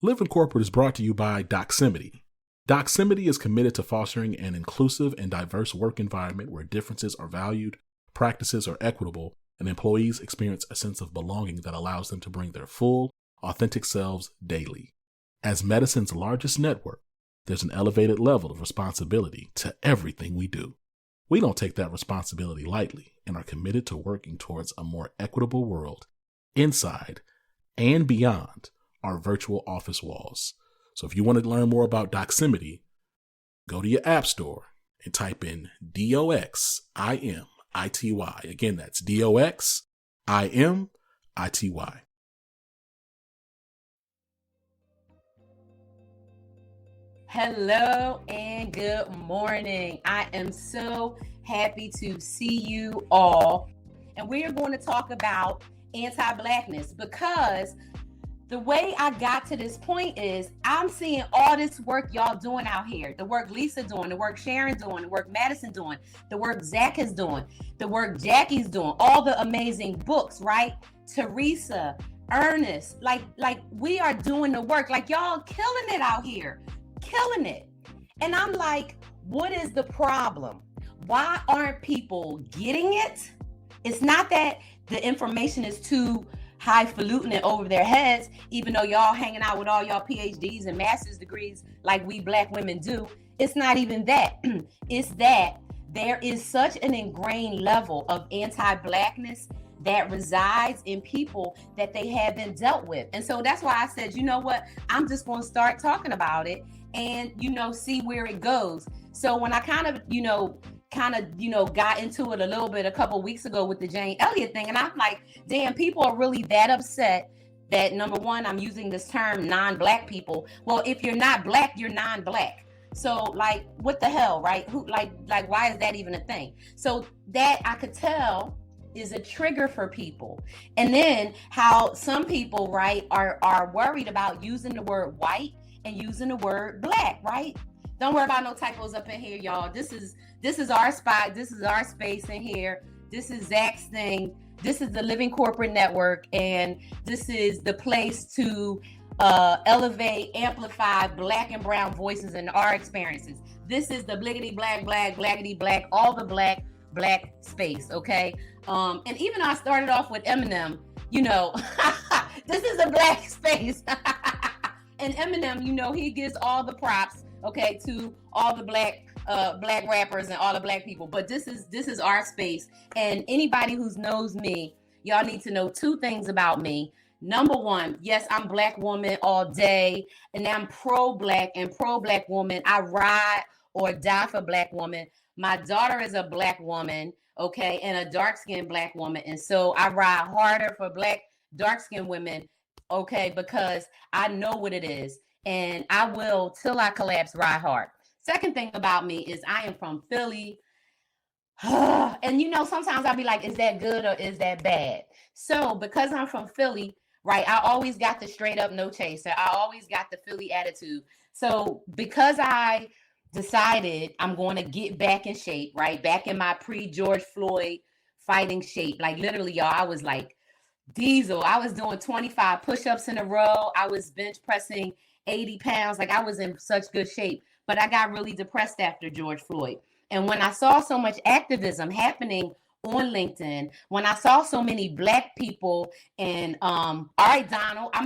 Live in Corporate is brought to you by Doximity. Doximity is committed to fostering an inclusive and diverse work environment where differences are valued, practices are equitable, and employees experience a sense of belonging that allows them to bring their full, authentic selves daily. As medicine's largest network, there's an elevated level of responsibility to everything we do. We don't take that responsibility lightly and are committed to working towards a more equitable world inside and beyond our virtual office walls. So if you want to learn more about Doximity, go to your app store and type in DOXIMITY. Again, that's DOXIMITY. Hello and good morning. I am so happy to see you all. And we are going to talk about anti-Blackness, because the way I got to this point is I'm seeing all this work y'all doing out here. The work Lisa doing, the work Sharon doing, the work Madison doing, the work Zach is doing, the work Jackie's doing, all the amazing books, right? Teresa, Ernest, like we are doing the work. Like y'all killing it out here, killing it. And I'm like, what is the problem? Why aren't people getting it? It's not that the information is too highfalutin and over their heads, even though y'all hanging out with all y'all PhDs and master's degrees like we Black women do. It's not even that. It's that there is such an ingrained level of anti-Blackness that resides in people that they haven't dealt with. And so that's why I said, you know what, I'm just going to start talking about it and, see where it goes. So when I kind of got into it a little bit a couple weeks ago with the Jane Elliott thing, and I'm like, damn, people are really that upset that, number one, I'm using this term non-Black people. Well, if you're not Black, you're non-Black. So like, what the hell, right? Who like why is that even a thing? So that I could tell is a trigger for people. And then how some people, right, are worried about using the word white and using the word Black, right? Don't worry about no typos up in here, y'all. This is our spot. This is our space in here. This is Zach's thing. This is the Living Corporate Network, and this is the place to elevate, amplify Black and brown voices and our experiences. This is the bliggity black, blackity black, all the black space, okay? And even though I started off with Eminem, this is a Black space. And Eminem, he gives all the props, okay, to all the Black rappers and all the Black people. But this is our space. And anybody who knows me, y'all need to know two things about me. Number one, yes, I'm Black woman all day, and I'm pro-Black and pro-Black woman. I ride or die for Black woman. My daughter is a Black woman, okay, and a dark-skinned Black woman. And so I ride harder for Black, dark-skinned women, okay, because I know what it is. And I will, till I collapse, ride hard. Second thing about me is I am from Philly. And sometimes I'll be like, is that good or is that bad? So because I'm from Philly, right, I always got the straight up no chaser. I always got the Philly attitude. So because I decided I'm going to get back in shape, right, back in my pre-George Floyd fighting shape, like literally, y'all, I was like Diesel. I was doing 25 push-ups in a row. I was bench pressing 80 pounds. Like I was in such good shape, but I got really depressed after George Floyd. And when I saw so much activism happening on LinkedIn, when I saw so many Black people and, all right, Donald, I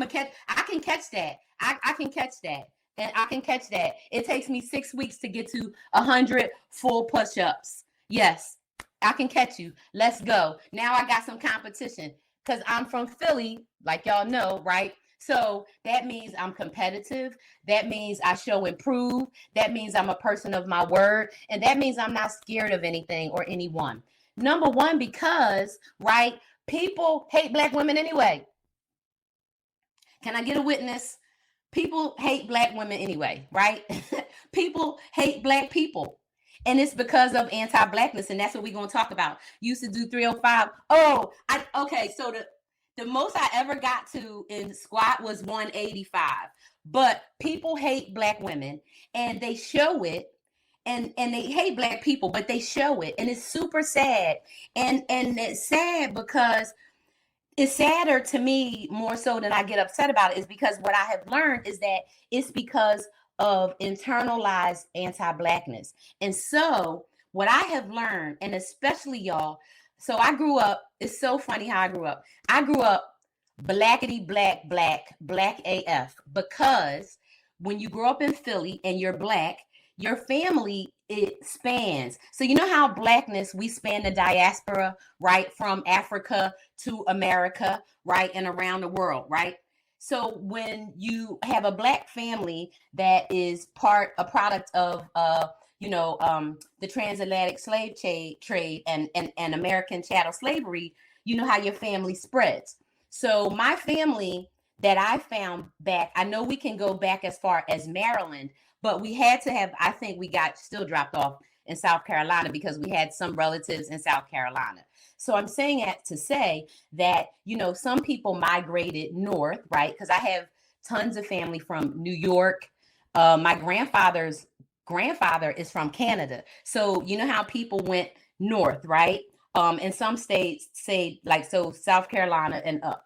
can catch that. I can catch that. And I can catch that. It takes me 6 weeks to get to 100 full push-ups. Yes, I can catch you. Let's go. Now I got some competition because I'm from Philly, like y'all know, right? So that means I'm competitive. That means I show improve. That means I'm a person of my word. And that means I'm not scared of anything or anyone. Number one, because, right, people hate Black women anyway. Can I get a witness? People hate Black women anyway, right? People hate Black people. And it's because of anti-Blackness. And that's what we're going to talk about. Used to do 305. So the most I ever got to in squat was 185. But people hate Black women and they show it. And they hate Black people, but they show it. And it's super sad. And it's sad because it's sadder to me more so than I get upset about it, is because what I have learned is that it's because of internalized anti-Blackness. And so what I have learned, and especially y'all, so I grew up, it's so funny how I grew up. I grew up blackety black AF, because when you grow up in Philly and you're Black, your family, it spans. So you know how Blackness, we span the diaspora, right? From Africa to America, right? And around the world, right? So when you have a Black family that is a product of the transatlantic slave trade and American chattel slavery, you know how your family spreads. So my family that I found back, I know we can go back as far as Maryland, but we had to have, I think we got still dropped off in South Carolina because we had some relatives in South Carolina. So I'm saying that to say that, some people migrated north, right? Because I have tons of family from New York. My grandfather's grandfather is from Canada. So you know how people went north, right? In some states, say like so South Carolina and up.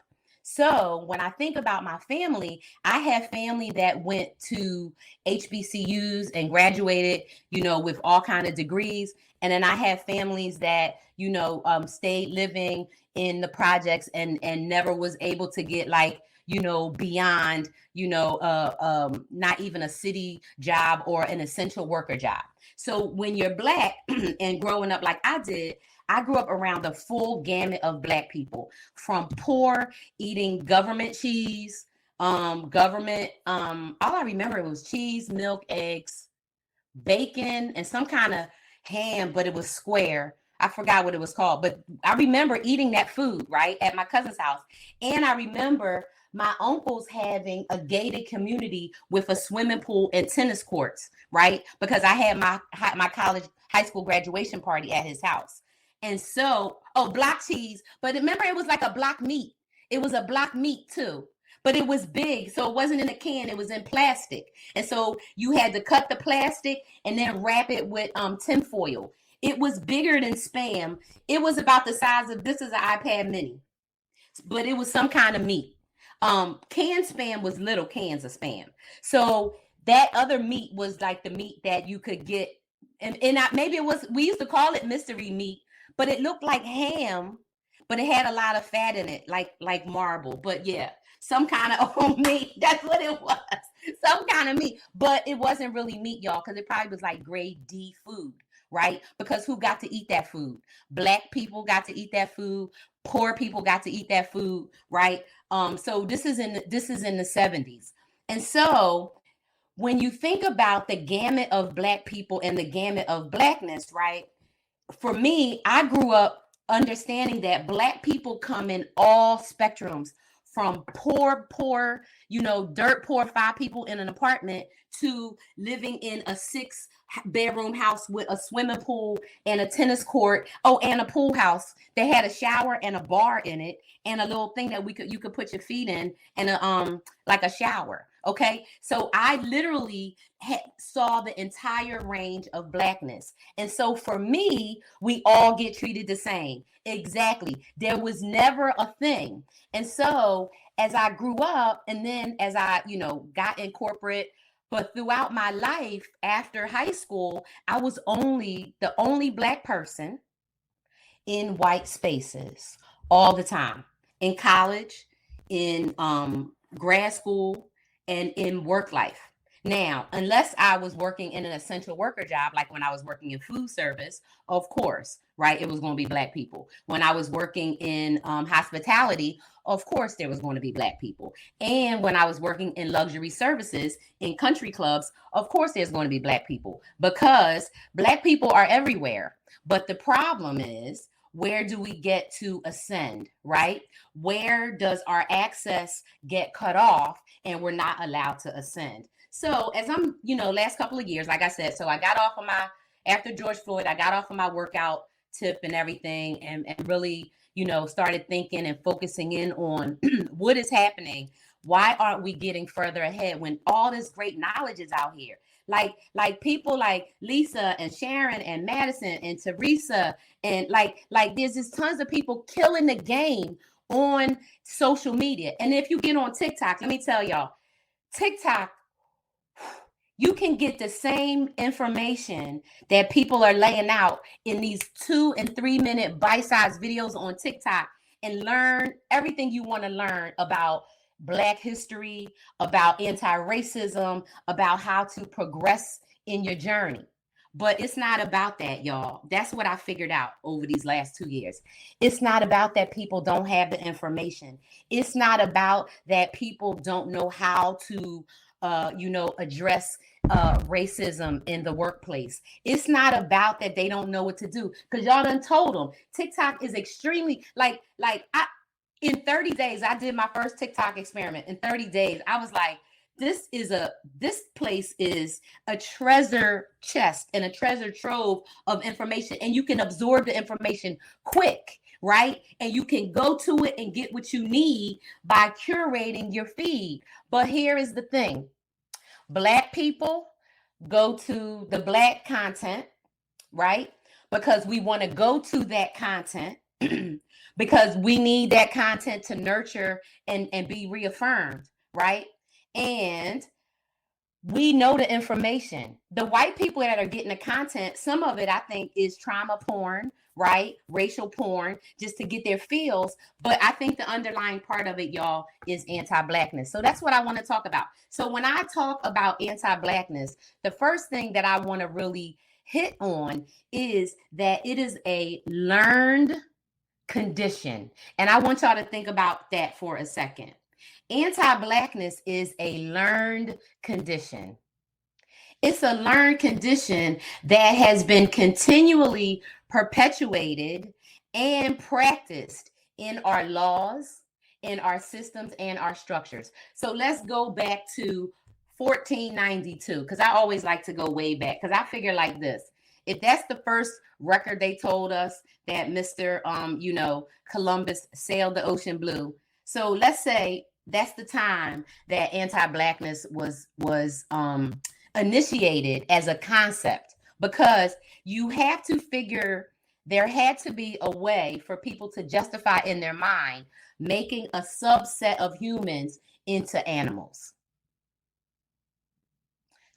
So when I think about my family, I have family that went to HBCUs and graduated, with all kind of degrees. And then I have families that, stayed living in the projects and never was able to get like, beyond, not even a city job or an essential worker job. So when you're Black and growing up like I did, I grew up around the full gamut of Black people, from poor, eating government cheese, all I remember was cheese, milk, eggs, bacon, and some kind of ham, but it was square. I forgot what it was called, but I remember eating that food, right, at my cousin's house. And I remember my uncles having a gated community with a swimming pool and tennis courts, right? Because I had my college high school graduation party at his house. And so, block cheese, but remember it was like a block meat. It was a block meat too, but it was big. So it wasn't in a can, it was in plastic. And so you had to cut the plastic and then wrap it with tin foil. It was bigger than Spam. It was about the size of, this is an iPad mini, but it was some kind of meat. Canned Spam was little cans of Spam. So that other meat was like the meat that you could get. And maybe it was, we used to call it mystery meat, but it looked like ham, but it had a lot of fat in it, like marble. But yeah, some kind of old meat. That's what it was. Some kind of meat. But it wasn't really meat, y'all, because it probably was like grade D food, right? Because who got to eat that food? Black people got to eat that food. Poor people got to eat that food, right? So this is in the 70s. And so when you think about the gamut of Black people and the gamut of Blackness, right? For me, I grew up understanding that Black people come in all spectrums, from poor, dirt poor, 5 people in an apartment, to living in a 6-bedroom house with a swimming pool and a tennis court. Oh, and a pool house that had a shower and a bar in it, and a little thing that you could put your feet in, and like a shower. Okay, so I literally saw the entire range of Blackness. And so for me, we all get treated the same. Exactly. There was never a thing. And so as I grew up, and then as I, got in corporate, but throughout my life after high school, I was the only Black person in white spaces all the time, in college, in grad school, and in work life. Now, unless I was working in an essential worker job, like when I was working in food service, of course, right, it was going to be Black people. When I was working in hospitality, of course, there was going to be Black people. And when I was working in luxury services in country clubs, of course, there's going to be Black people, because Black people are everywhere. But the problem is, where do we get to ascend, right? Where does our access get cut off and we're not allowed to ascend? So as I'm, last couple of years, like I said, so I got off of after George Floyd, I got off of my workout tip and everything, and really, started thinking and focusing in on what is happening. Why aren't we getting further ahead when all this great knowledge is out here? Like people like Lisa and Sharon and Madison and Teresa, and like there's just tons of people killing the game on social media. And if you get on TikTok, let me tell y'all, TikTok, you can get the same information that people are laying out in these 2 and 3 minute bite-sized videos on TikTok and learn everything you want to learn about Black history, about anti-racism, about how to progress in your journey. But it's not about that, y'all. That's what I figured out over these last 2 years. It's not about that people don't have the information. It's not about that people don't know how to address racism in the workplace. It's not about that they don't know what to do, because y'all done told them. TikTok is extremely in 30 days, I did my first TikTok experiment. In 30 days, I was like, this place is a treasure chest and a treasure trove of information, and you can absorb the information quick, right? And you can go to it and get what you need by curating your feed. But here is the thing. Black people go to the Black content, right? Because we want to go to that content because we need that content to nurture and be reaffirmed, right? And we know the information. The white people that are getting the content, some of it I think is trauma porn, right? Racial porn, just to get their feels. But I think the underlying part of it, y'all, is anti-Blackness. So that's what I want to talk about. So when I talk about anti-Blackness, the first thing that I want to really hit on is that it is a learned condition. And I want y'all to think about that for a second. Anti-Blackness is a learned condition. It's a learned condition that has been continually perpetuated and practiced in our laws, in our systems, and our structures. So let's go back to 1492, because I always like to go way back, because I figure like this. If that's the first record they told us that Mr. Columbus sailed the ocean blue. So let's say that's the time that anti-Blackness was initiated as a concept, because you have to figure there had to be a way for people to justify in their mind making a subset of humans into animals.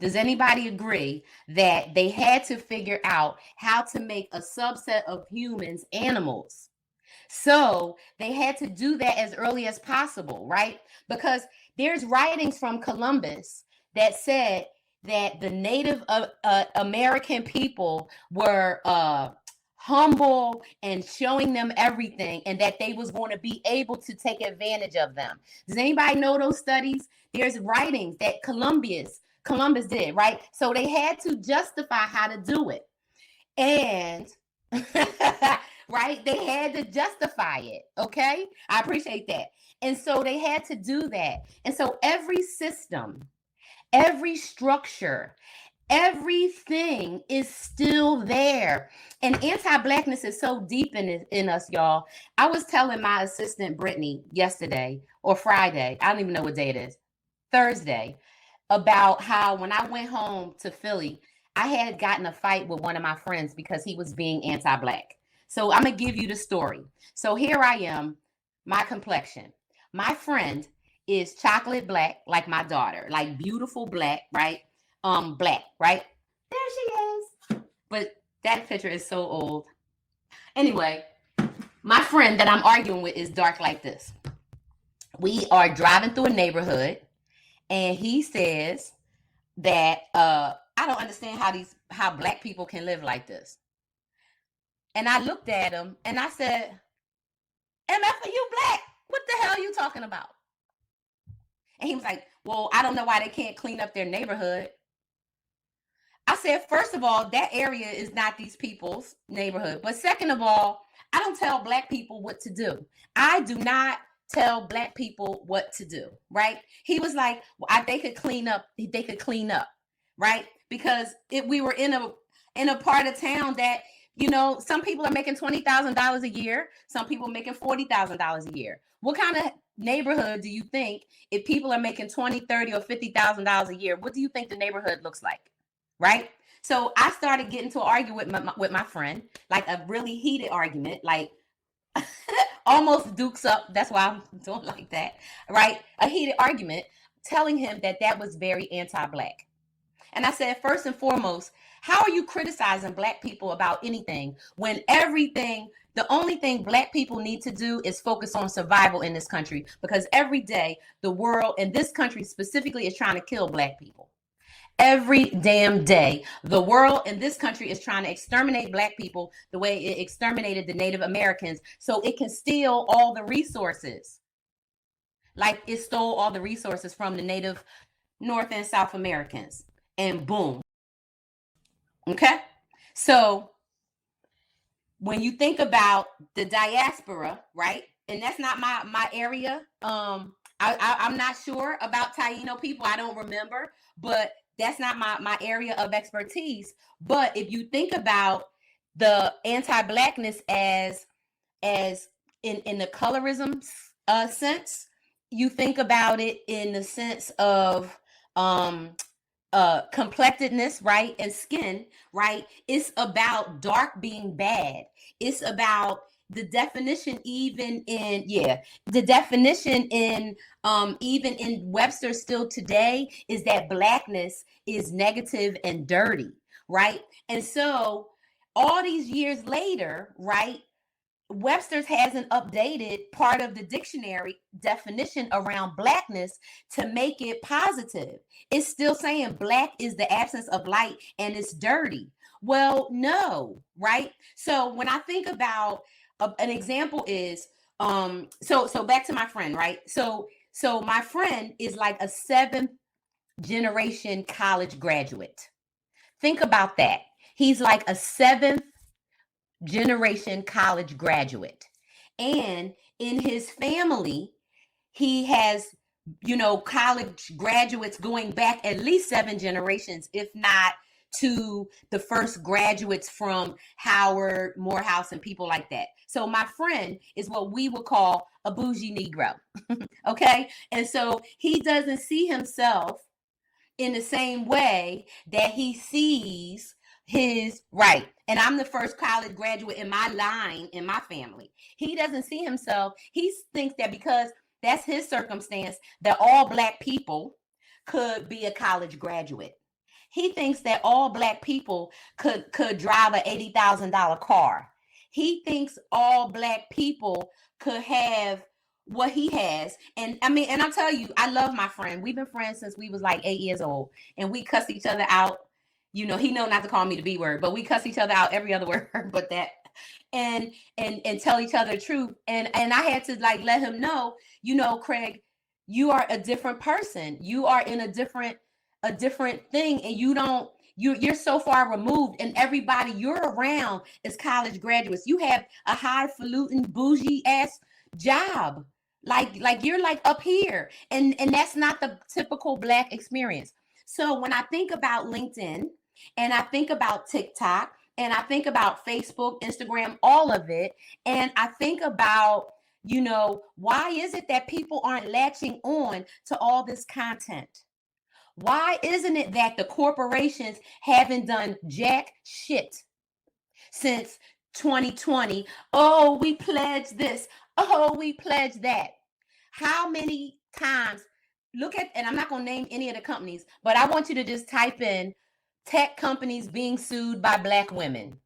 Does anybody agree that they had to figure out how to make a subset of humans animals? So they had to do that as early as possible, right? Because there's writings from Columbus that said that the Native American people were humble and showing them everything, and that they was going to be able to take advantage of them. Does anybody know those studies? There's writings that Columbus did, right? So they had to justify how to do it. And right, they had to justify it. Okay, I appreciate that. And so they had to do that. And so every system, every structure, everything is still there. And anti-Blackness is so deep in us, y'all. I was telling my assistant Brittany yesterday or Friday, I don't even know what day it is, Thursday, about how when I went home to Philly, I had gotten a fight with one of my friends because he was being anti-Black. So I'm going to give you the story. So here I am, my complexion. My friend is chocolate black, like my daughter, like beautiful black, right? Black, right? There she is. But that picture is so old. Anyway, my friend that I'm arguing with is dark like this. We are driving through a neighborhood, and he says that I don't understand how Black people can live like this. And I looked at him and I said, MF, are you Black? What the hell are you talking about? And he was like, well, I don't know why they can't clean up their neighborhood. I said, first of all, that area is not these people's neighborhood. But second of all, I don't tell Black people what to do. I do not tell Black people what to do, right? He was like, well, they could clean up, right? Because we were in a part of town that, some people are making $20,000 a year. Some people are making $40,000 a year. What kind of neighborhood do you think, if people are making $20,000, $30,000, or $50,000 a year, what do you think the neighborhood looks like? Right? So I started getting to an argument with my friend, like a really heated argument, like almost dukes up. That's why I'm doing like that, right? A heated argument, telling him that that was very anti-Black. And I said, first and foremost, how are you criticizing Black people about anything when the only thing Black people need to do is focus on survival in this country? Because every day, the world, and this country specifically, is trying to kill Black people. Every damn day, the world and this country is trying to exterminate Black people the way it exterminated the Native Americans so it can steal all the resources. Like it stole all the resources from the Native North and South Americans. And boom. Okay? So when you think about the diaspora, right? And that's not my area. I'm not sure about Taino people. I don't remember, but that's not my area of expertise. But if you think about the anti-Blackness as in the colorism sense, you think about it in the sense of complectedness, right, and skin, right? It's about dark being bad. It's about the definition even in even in Webster still today is that Blackness is negative and dirty, right? And so all these years later, right, Webster's hasn't updated part of the dictionary definition around Blackness to make it positive. It's still saying Black is the absence of light and it's dirty. Well, no, right? So when I think about an example is, so back to my friend, right? So my friend is like a 7th generation college graduate. Think about that. He's like a 7th generation college graduate. And in his family, he has, college graduates going back at least 7 generations, if not to the first graduates from Howard, Morehouse, and people like that. So my friend is what we would call a bougie Negro. Okay. And so he doesn't see himself in the same way that he sees his right. And I'm the first college graduate in my line, in my family. He doesn't see himself. He thinks that because that's his circumstance, that all Black people could be a college graduate. He thinks that all Black people could drive an $80,000 car. He thinks all Black people could have what he has. And I mean, and I'll tell you, I love my friend. We've been friends since we was like 8 years old, and we cuss each other out. He know not to call me the B word, but we cuss each other out every other word but that, and tell each other the truth. And I had to like let him know, Craig, you are a different person. You are in a different thing, and you're so far removed, and everybody you're around is college graduates. You have a highfalutin bougie ass job. Like you're like up here, and that's not the typical Black experience. So when I think about LinkedIn, and I think about TikTok, and I think about Facebook, Instagram, all of it, and I think about, why is it that people aren't latching on to all this content? Why isn't it that the corporations haven't done jack shit since 2020? Oh, we pledged this. Oh, we pledged that. How many times, and I'm not going to name any of the companies, but I want you to just type in tech companies being sued by Black women.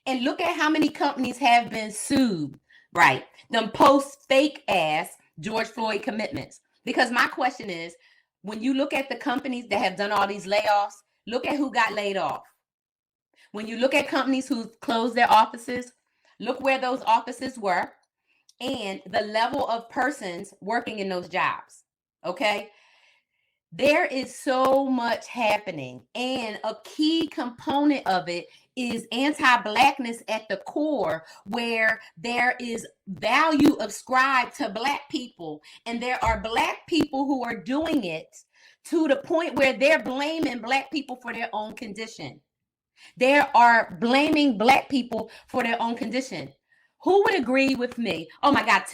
And look at how many companies have been sued, right? Them post fake ass George Floyd commitments. Because my question is, when you look at the companies that have done all these layoffs, look at who got laid off. When you look at companies who closed their offices, look where those offices were and the level of persons working in those jobs. Okay. There is so much happening, and a key component of it is anti-Blackness at the core, where there is value ascribed to Black people, and there are Black people who are doing it to the point where they're blaming Black people for their own condition. They are blaming Black people for their own condition. Who would agree with me? Oh my God,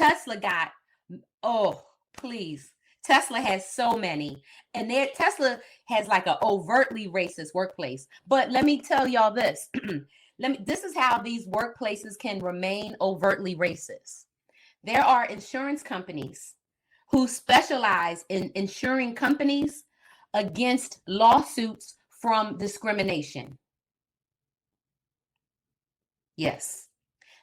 please. Tesla has so many, and Tesla has like an overtly racist workplace. But let me tell y'all this. This is how these workplaces can remain overtly racist. There are insurance companies who specialize in insuring companies against lawsuits from discrimination. Yes.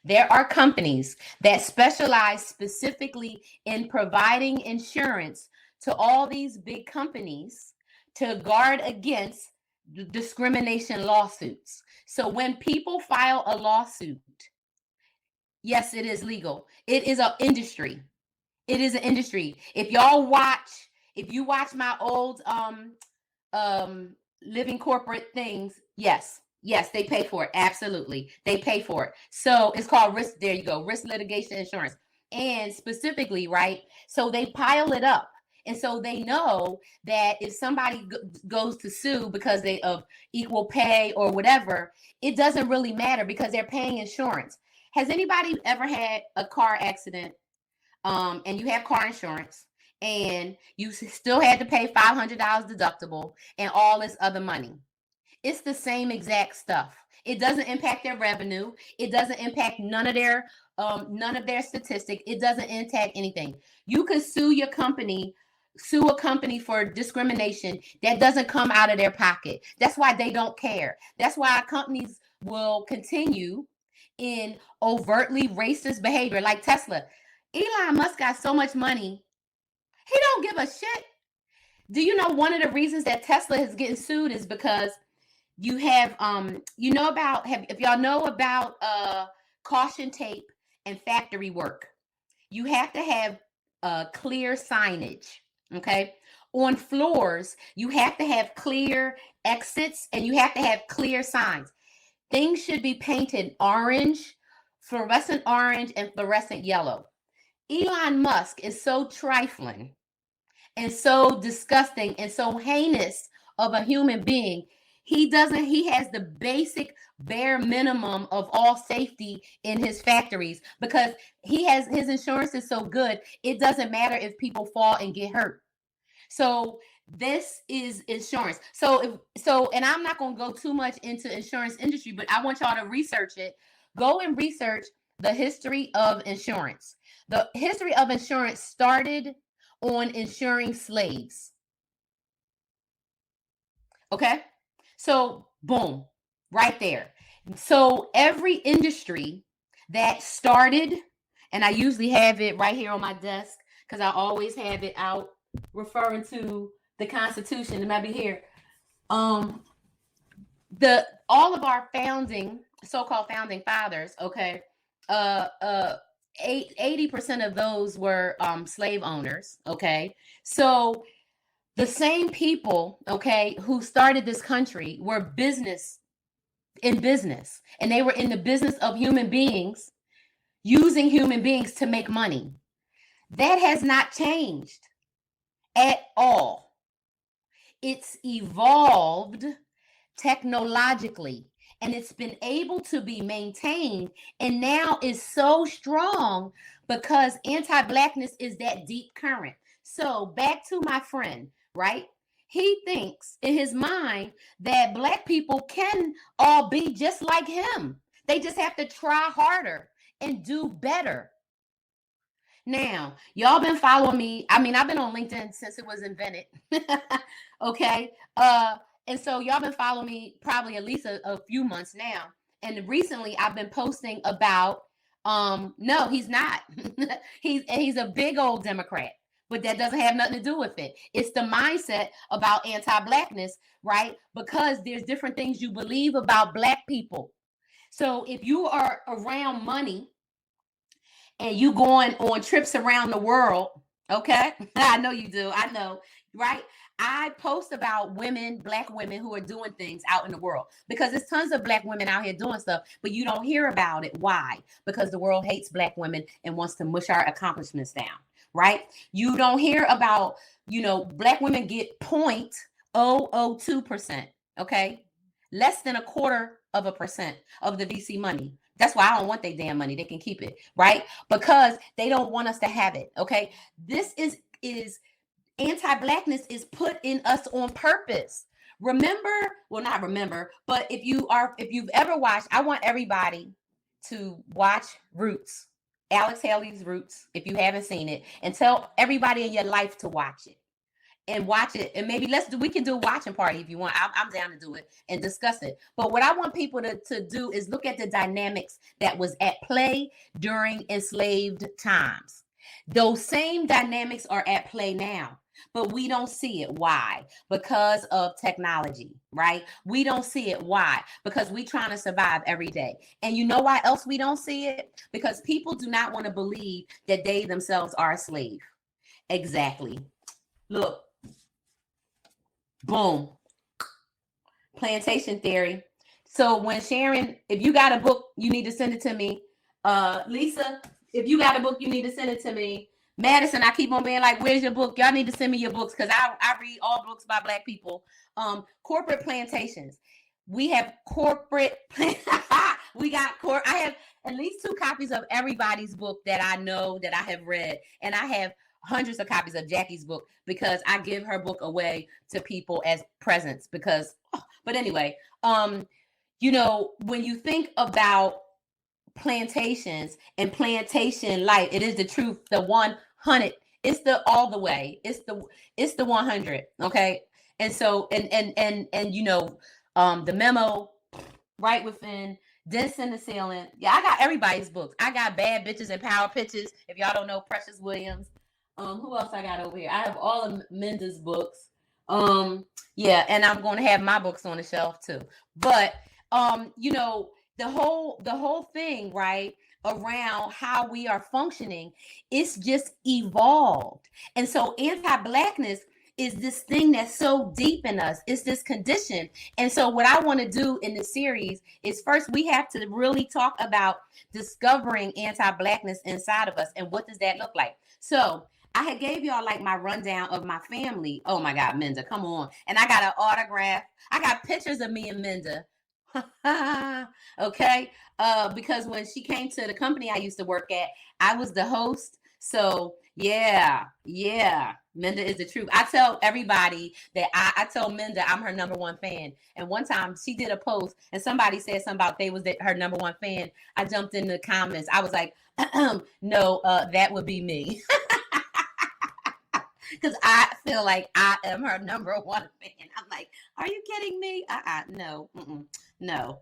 There are companies that specialize specifically in providing insurance to all these big companies to guard against discrimination lawsuits. So when people file a lawsuit, yes, it is legal. It is an industry. It is an industry. If you watch my old living corporate things, yes, they pay for it. Absolutely. They pay for it. So it's called risk. There you go. Risk litigation insurance. And specifically, right? So they pile it up. And so they know that if somebody goes to sue because of equal pay or whatever, it doesn't really matter because they're paying insurance. Has anybody ever had a car accident and you have car insurance and you still had to pay $500 deductible and all this other money? It's the same exact stuff. It doesn't impact their revenue. It doesn't impact none of their statistics. It doesn't impact anything. You could sue a company for discrimination that doesn't come out of their pocket. That's why they don't care. That's why companies will continue in overtly racist behavior, like Tesla. Elon Musk got so much money, he don't give a shit. Do you know one of the reasons that Tesla is getting sued is because you have if y'all know about caution tape and factory work, you have to have clear signage. Okay, on floors you have to have clear exits and you have to have clear signs. Things should be painted orange, fluorescent orange, and fluorescent yellow. Elon Musk is so trifling and so disgusting and so heinous of a human being. He has the basic bare minimum of all safety in his factories because his insurance is so good. It doesn't matter if people fall and get hurt. So this is insurance. And I'm not going to go too much into insurance industry, but I want y'all to research it. Go and research the history of insurance. The history of insurance started on insuring slaves. Okay? So, boom, right there. So every industry that started, and I usually have it right here on my desk because I always have it out referring to the Constitution. It might be here. All of our so-called founding fathers, okay, 80% of those were slave owners, okay? So the same people, okay, who started this country were in business, and they were in the business of human beings, using human beings to make money. That has not changed at all. It's evolved technologically, and it's been able to be maintained, and now is so strong because anti-Blackness is that deep current. So back to my friend, right? He thinks in his mind that Black people can all be just like him. They just have to try harder and do better. Now, y'all been following me. I mean, I've been on LinkedIn since it was invented. Okay. And so y'all been following me probably at least a few months now. And recently I've been posting about, no, he's not. he's a big old Democrat, but that doesn't have nothing to do with it. It's the mindset about anti-Blackness, right? Because there's different things you believe about Black people. So if you are around money and you going on trips around the world, okay? I know you do. I know, right? I post about Black women who are doing things out in the world because there's tons of Black women out here doing stuff, but you don't hear about it. Why? Because the world hates Black women and wants to mush our accomplishments down, right? You don't hear about, Black women get 0.002%, okay? Less than 0.25% of the VC money. That's why I don't want their damn money. They can keep it, right? Because they don't want us to have it, okay? This is anti-Blackness is put in us on purpose, not remember, but if you've ever watched, I want everybody to watch Roots, Alex Haley's Roots, if you haven't seen it, and tell everybody in your life to watch it. And watch it, and maybe we can do a watching party if you want. I'm down to do it and discuss it. But what I want people to do is look at the dynamics that was at play during enslaved times. Those same dynamics are at play now, but we don't see it. Why? Because of technology, right? We don't see it. Why? Because we're trying to survive every day. And you know why else we don't see it? Because people do not want to believe that they themselves are a slave. Exactly. Look. Boom. Plantation theory. So when Sharon, if you got a book, you need to send it to me. Lisa, if you got a book, you need to send it to me. Madison, I keep on being like, where's your book? Y'all need to send me your books because I read all books by Black people. Corporate plantations. We have corporate. I have at least 2 copies of everybody's book that I know that I have read. And I have hundreds of copies of Jackie's book because I give her book away to people as presents but anyway, you know, when you think about plantations and plantation life, it is the truth, the 100, it's the all the way, it's the 100. Okay. And so, and you know, the memo right within this and the ceiling. Yeah, I got everybody's books. I got Bad Bitches and Power Pitches. If y'all don't know Precious Williams. Who else I got over here? I have all of Minda's books. Yeah, and I'm going to have my books on the shelf too. But you know, the whole thing, right, around how we are functioning, it's just evolved. And so anti-Blackness is this thing that's so deep in us. It's this condition. And so what I want to do in this series is first we have to really talk about discovering anti-Blackness inside of us and what does that look like. So I had gave y'all like my rundown of my family. Oh my God, Minda, come on. And I got an autograph. I got pictures of me and Minda. Okay. Because when she came to the company I used to work at, I was the host. So yeah. Minda is the truth. I tell everybody that I tell Minda I'm her #1 fan. And one time she did a post and somebody said something about they was her #1 fan. I jumped in the comments. I was like, no, that would be me. Because I feel like I am her #1 fan. I'm like, are you kidding me? No. No.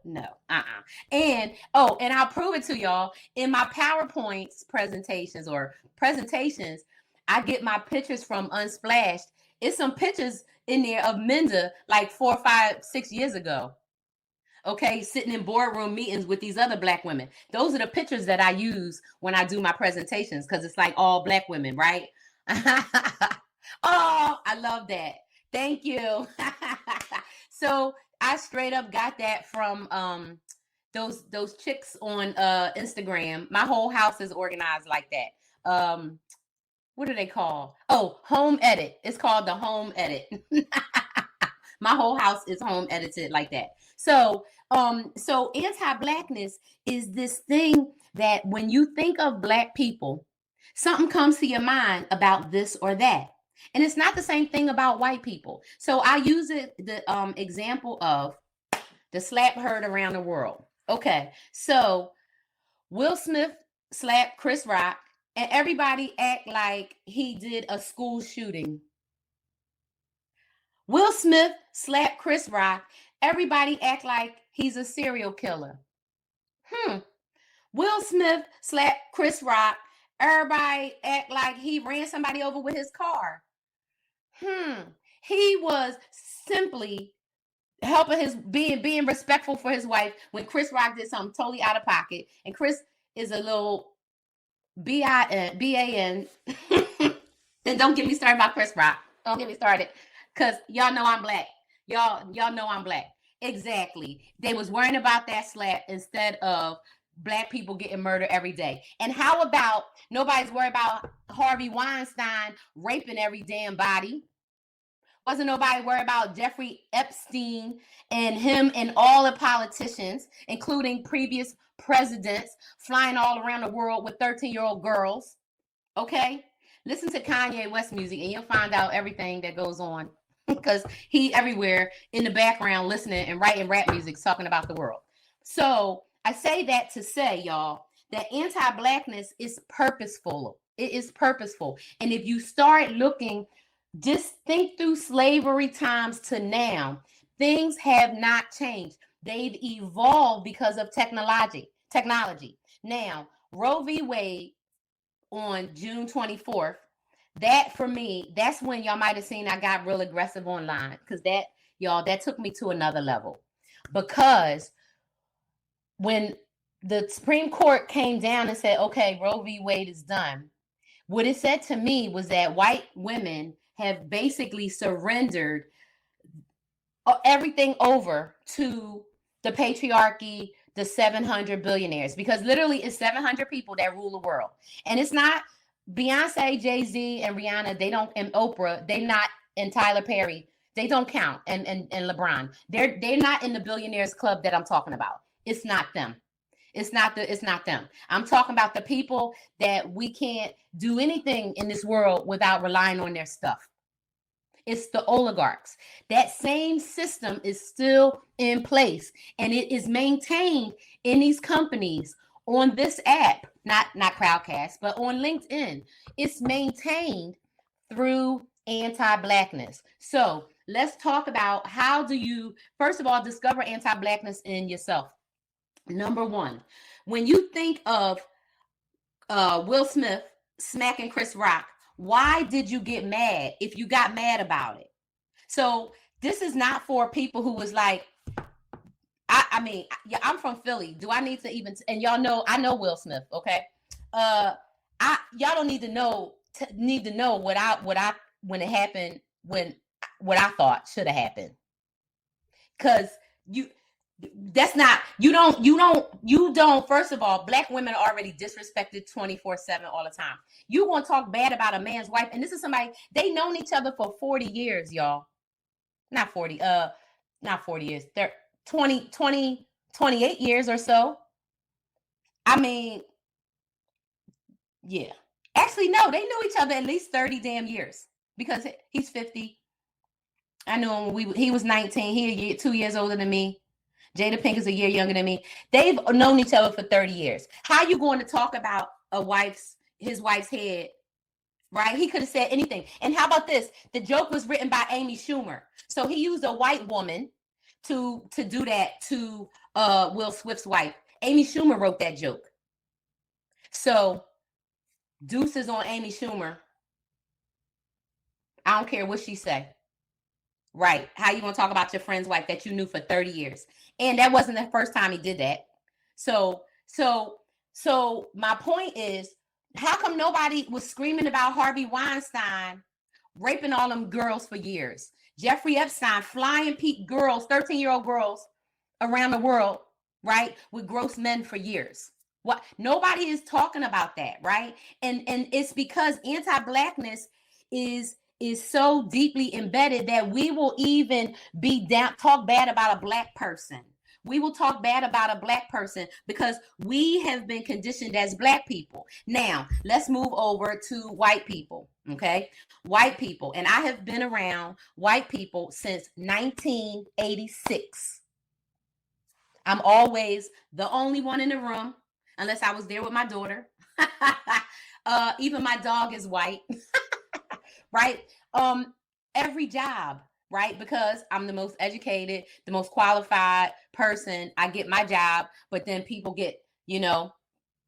And I'll prove it to y'all in my PowerPoints presentations, I get my pictures from Unsplashed. It's some pictures in there of Minda like 4, 5, 6 years ago. Okay, sitting in boardroom meetings with these other Black women. Those are the pictures that I use when I do my presentations because it's like all Black women, right? Oh, I love that. Thank you. So I straight up got that from those chicks on Instagram. My whole house is organized like that. What do they call? Oh, home edit. It's called the home edit. My whole house is home edited like that. So anti-Blackness is this thing that when you think of Black people, something comes to your mind about this or that. And it's not the same thing about white people. So I use the example of the slap heard around the world. Okay, so Will Smith slapped Chris Rock and everybody act like he did a school shooting. Will Smith slapped Chris Rock. Everybody act like he's a serial killer. Will Smith slapped Chris Rock. Everybody act like he ran somebody over with his car. He was simply helping being respectful for his wife when Chris Rock did something totally out of pocket. And Chris is a little B-A-N. Then don't get me started about Chris Rock. Don't get me started. Because y'all know I'm Black. Y'all know I'm Black. Exactly. They was worrying about that slap instead of Black people getting murdered every day. And how about nobody's worried about Harvey Weinstein raping every damn body? Wasn't nobody worried about Jeffrey Epstein and him and all the politicians, including previous presidents, flying all around the world with 13-year-old girls? Okay? Listen to Kanye West music and you'll find out everything that goes on. because he everywhere in the background listening and writing rap music talking about the world. So I say that to say, y'all, that anti-blackness is purposeful. It is purposeful. And if you start looking, just think through slavery times to now, things have not changed. They've evolved because of technology. Now, Roe v. Wade on June 24th, that for me, that's when y'all might have seen I got real aggressive online, because that took me to another level. Because when the Supreme Court came down and said, okay, Roe v. Wade is done, what it said to me was that white women have basically surrendered everything over to the patriarchy, the 700 billionaires, because literally it's 700 people that rule the world. And it's not Beyonce, Jay-Z, and Rihanna, they don't, and Oprah, they not, and Tyler Perry, they don't count, and LeBron. They're not in the billionaires club that I'm talking about. It's not them. It's not them. I'm talking about the people that we can't do anything in this world without relying on their stuff. It's the oligarchs. That same system is still in place, and it is maintained in these companies on this app, not Crowdcast, but on LinkedIn. It's maintained through anti-blackness. So let's talk about, how do you, first of all, discover anti-blackness in yourself. Number one, when you think of Will Smith smacking Chris Rock, why did you get mad if you got mad about it? So this is not for people who was like, I mean, yeah, I'm from Philly. Do I need to even, and y'all know, I know Will Smith, okay? Y'all don't need to know what when it happened, what I thought should have happened. Cause that's not, you don't, first of all, black women are already disrespected 24/7 all the time. You gonna talk bad about a man's wife, and this is somebody, they known each other for 40 years, y'all. Not 40 years. They're 28 years or so. I mean, yeah. Actually, no, they knew each other at least 30 damn years, because he's 50. I knew him when he was 19. He 2 years older than me. Jada Pink is a year younger than me. They've known each other for 30 years. How you going to talk about his wife's head, right? He could have said anything. And how about this? The joke was written by Amy Schumer. So he used a white woman to do that to Will Swift's wife. Amy Schumer wrote that joke. So deuces on Amy Schumer. I don't care what she say. Right. How you going to talk about your friend's wife that you knew for 30 years? And that wasn't the first time he did that. So my point is, how come nobody was screaming about Harvey Weinstein raping all them girls for years? Jeffrey Epstein flying girls, 13-year-old girls around the world, right, with gross men for years. What? Nobody is talking about that, right? And it's because anti-blackness is so deeply embedded that we will even talk bad about a black person. We will talk bad about a black person because we have been conditioned as black people. Now, let's move over to white people, okay? White people, and I have been around white people since 1986. I'm always the only one in the room, unless I was there with my daughter. Even my dog is white. Right? Every job, right? Because I'm the most educated, the most qualified person. I get my job, but then people get,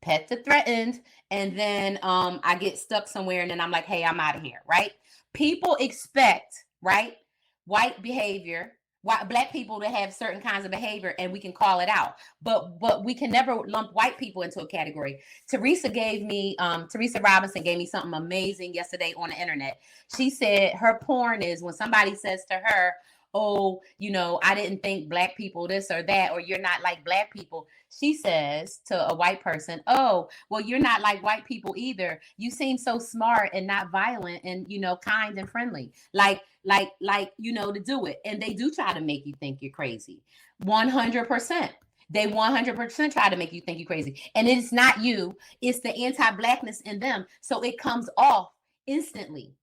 pet to threatened. And then I get stuck somewhere and then I'm like, hey, I'm out of here, right? People expect, right, white behavior, black people to have certain kinds of behavior, and we can call it out, but we can never lump white people into a category. Teresa Robinson gave me something amazing yesterday on the internet. She said her porn is when somebody says to her, oh, I didn't think black people this or that, or you're not like black people. She says to a white person, oh, well, you're not like white people either. You seem so smart and not violent and, kind and friendly, like, to do it. And they do try to make you think you're crazy. 100%. They 100% try to make you think you're crazy. And it's not you. It's the anti-blackness in them. So it comes off instantly.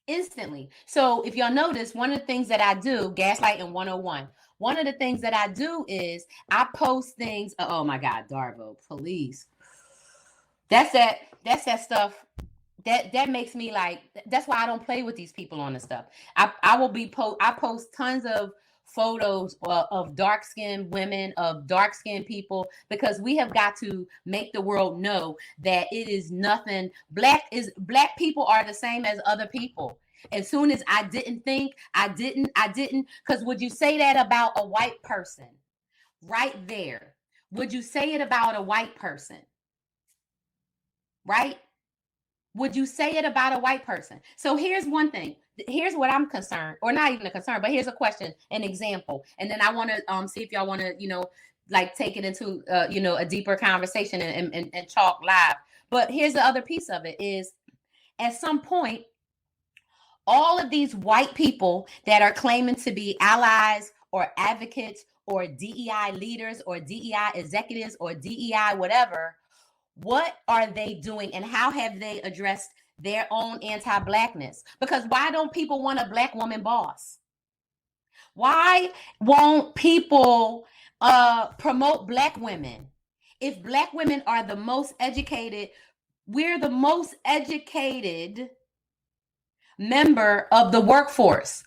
Instantly. So if y'all notice, one of the things that I do, Gaslighting 101, one of the things that I do is I post things. Oh my God, Darvo, please. That's that stuff that makes me like, that's why I don't play with these people on the stuff. I post tons of photos of dark skinned women, of dark skinned people, because we have got to make the world know that it is nothing. Black people are the same as other people. As soon as I didn't think, I didn't, because would you say that about a white person? Right there. Would you say it about a white person? Right? Would you say it about a white person? So here's one thing. Here's what I'm concerned, or not even a concern, but here's a question, an example. And then I want to see if y'all want to, like take it into, a deeper conversation and talk live. But here's the other piece of it is, at some point, all of these white people that are claiming to be allies or advocates or DEI leaders or DEI executives or DEI whatever, what are they doing and how have they addressed their own anti-Blackness? Because why don't people want a Black woman boss? Why won't people promote Black women? If Black women are the most educated, we're the most educated member of the workforce.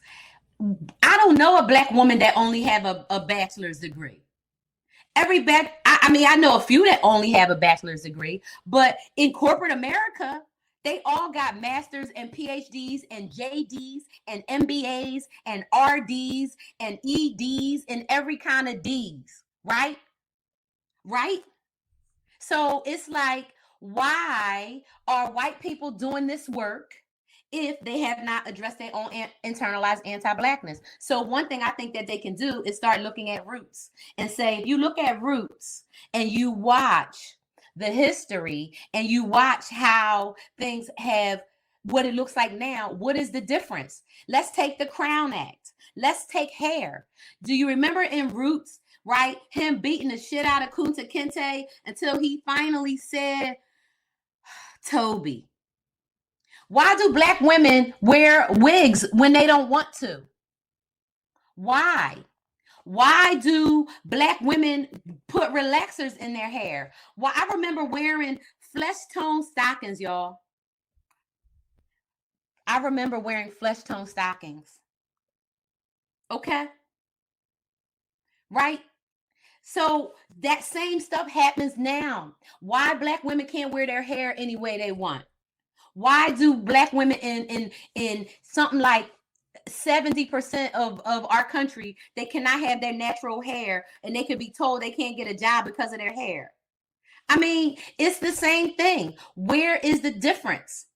I don't know a Black woman that only have a bachelor's degree. I know a few that only have a bachelor's degree, but in corporate America, they all got masters and PhDs and JDs and MBAs and RDs and EDs and every kind of Ds, right? Right? So it's like, why are white people doing this work if they have not addressed their own internalized anti-Blackness? So one thing I think that they can do is start looking at roots and say, if you look at roots and you watch the history and you watch how things have, what it looks like now, what is the difference? Let's take the Crown Act. Let's take hair. Do you remember in Roots, right? Him beating the shit out of Kunta Kinte until he finally said, Toby. Why do Black women wear wigs when they don't want to? Why? Why do Black women put relaxers in their hair? Well, I remember wearing flesh tone stockings, y'all. I remember wearing flesh tone stockings. Okay? Right? So that same stuff happens now. Why Black women can't wear their hair any way they want? Why do Black women in something like 70% of our country, they cannot have their natural hair, and they can be told they can't get a job because of their hair? I mean, it's the same thing. Where is the difference?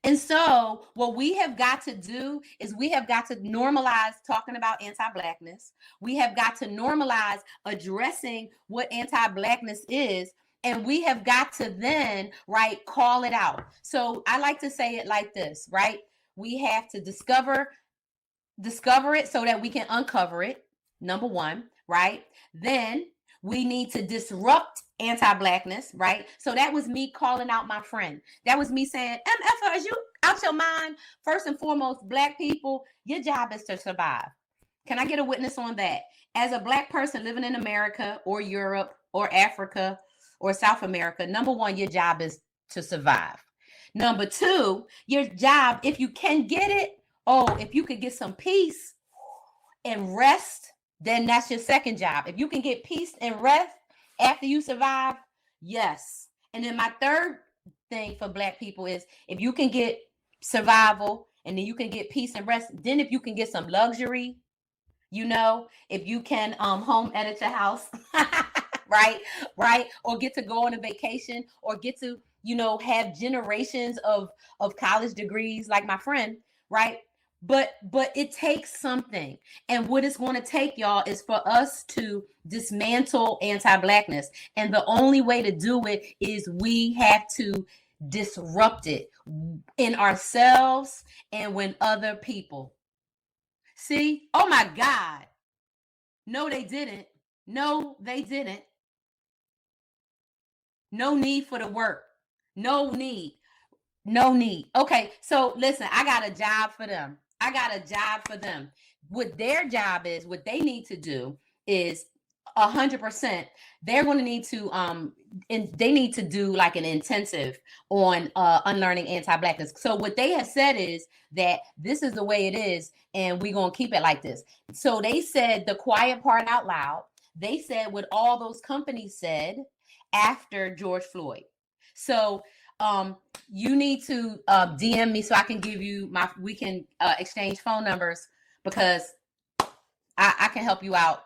And so what we have got to do is we have got to normalize talking about anti-Blackness. We have got to normalize addressing what anti-Blackness is. And we have got to then, right, call it out. So I like to say it like this, right? We have to discover it so that we can uncover it, number one, right? Then we need to disrupt anti-Blackness, right? So that was me calling out my friend. That was me saying, MF, is you out your mind? First and foremost, Black people, your job is to survive. Can I get a witness on that? As a Black person living in America or Europe or Africa or South America, number one, your job is to survive. Number two, your job, if you can get it, if you could get some peace and rest, then that's your second job. If you can get peace and rest after you survive, yes. And then my third thing for Black people is, if you can get survival and then you can get peace and rest, then if you can get some luxury, if you can home edit your house, right, or get to go on a vacation, or get to, have generations of college degrees like my friend, right? But it takes something. And what it's going to take, y'all, is for us to dismantle anti-Blackness. And the only way to do it is we have to disrupt it in ourselves and when other people. See? Oh my God. No, they didn't. No, they didn't. No need for the work. No need. No need. Okay, so listen, I got a job for them. I got a job for them. What their job is, what they need to do is 100%. They're going to need to and they need to do like an intensive on unlearning anti-blackness. So what they have said is that this is the way it is, and we're going to keep it like this. So they said the quiet part out loud. They said what all those companies said after George Floyd. So you need to DM me so I can give you we can exchange phone numbers, because I can help you out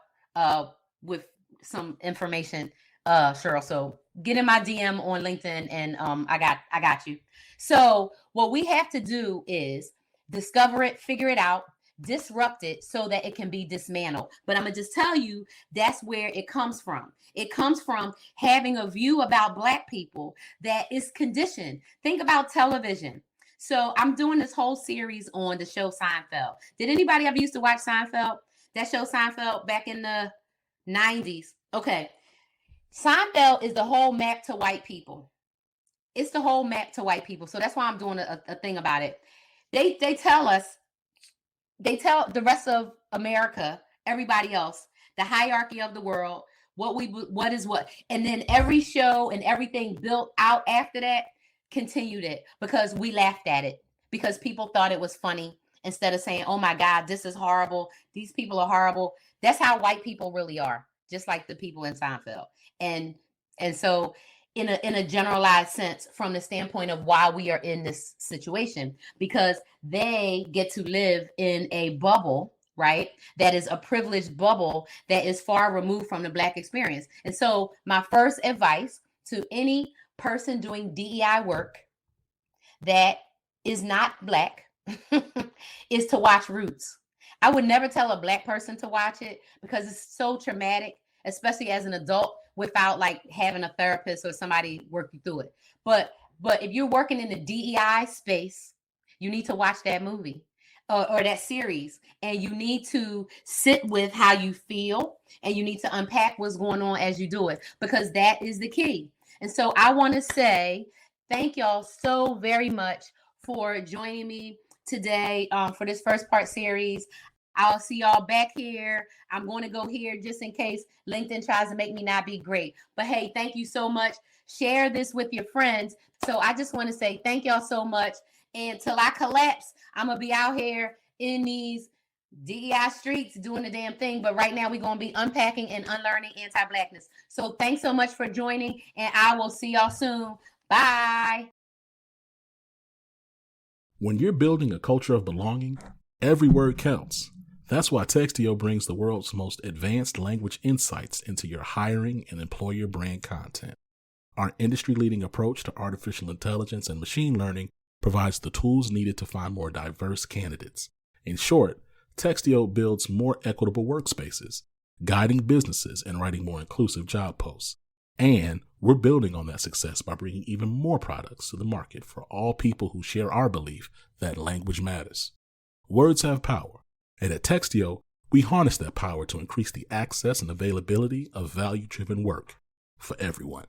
with some information, Cheryl. So get in my DM on LinkedIn, and I got you. So what we have to do is discover it, figure it out, disrupt it so that it can be dismantled. But I'm gonna just tell you, that's where it comes from. It comes from having a view about Black people that is conditioned. Think about television. So I'm doing this whole series on the show Seinfeld. Did anybody ever used to watch Seinfeld? That show Seinfeld back in the 90s. Okay. Seinfeld is the whole map to white people. It's the whole map to white people. So that's why I'm doing a thing about it. They tell us, they tell the rest of America, everybody else, the hierarchy of the world, what is what. And then every show and everything built out after that continued it, because we laughed at it, because people thought it was funny, instead of saying, oh my God, this is horrible. These people are horrible. That's how white people really are, just like the people in Seinfeld. And so in a generalized sense, from the standpoint of why we are in this situation, because they get to live in a bubble, right? That is a privileged bubble that is far removed from the Black experience. And so my first advice to any person doing DEI work that is not Black is to watch Roots. I would never tell a Black person to watch it, because it's so traumatic, especially as an adult, without like having a therapist or somebody work you through it. But if you're working in the DEI space, you need to watch that movie or that series, and you need to sit with how you feel, and you need to unpack what's going on as you do it, because that is the key. And so I want to say thank y'all so very much for joining me today for this first part series. I'll see y'all back here. I'm going to go here just in case LinkedIn tries to make me not be great. But hey, thank you so much. Share this with your friends. So I just want to say thank y'all so much. And till I collapse, I'm going to be out here in these DEI streets doing the damn thing. But right now we're going to be unpacking and unlearning anti-Blackness. So thanks so much for joining, and I will see y'all soon. Bye. When you're building a culture of belonging, every word counts. That's why Textio brings the world's most advanced language insights into your hiring and employer brand content. Our industry-leading approach to artificial intelligence and machine learning provides the tools needed to find more diverse candidates. In short, Textio builds more equitable workspaces, guiding businesses and writing more inclusive job posts. And we're building on that success by bringing even more products to the market for all people who share our belief that language matters. Words have power, and at Textio, we harness that power to increase the access and availability of value-driven work for everyone.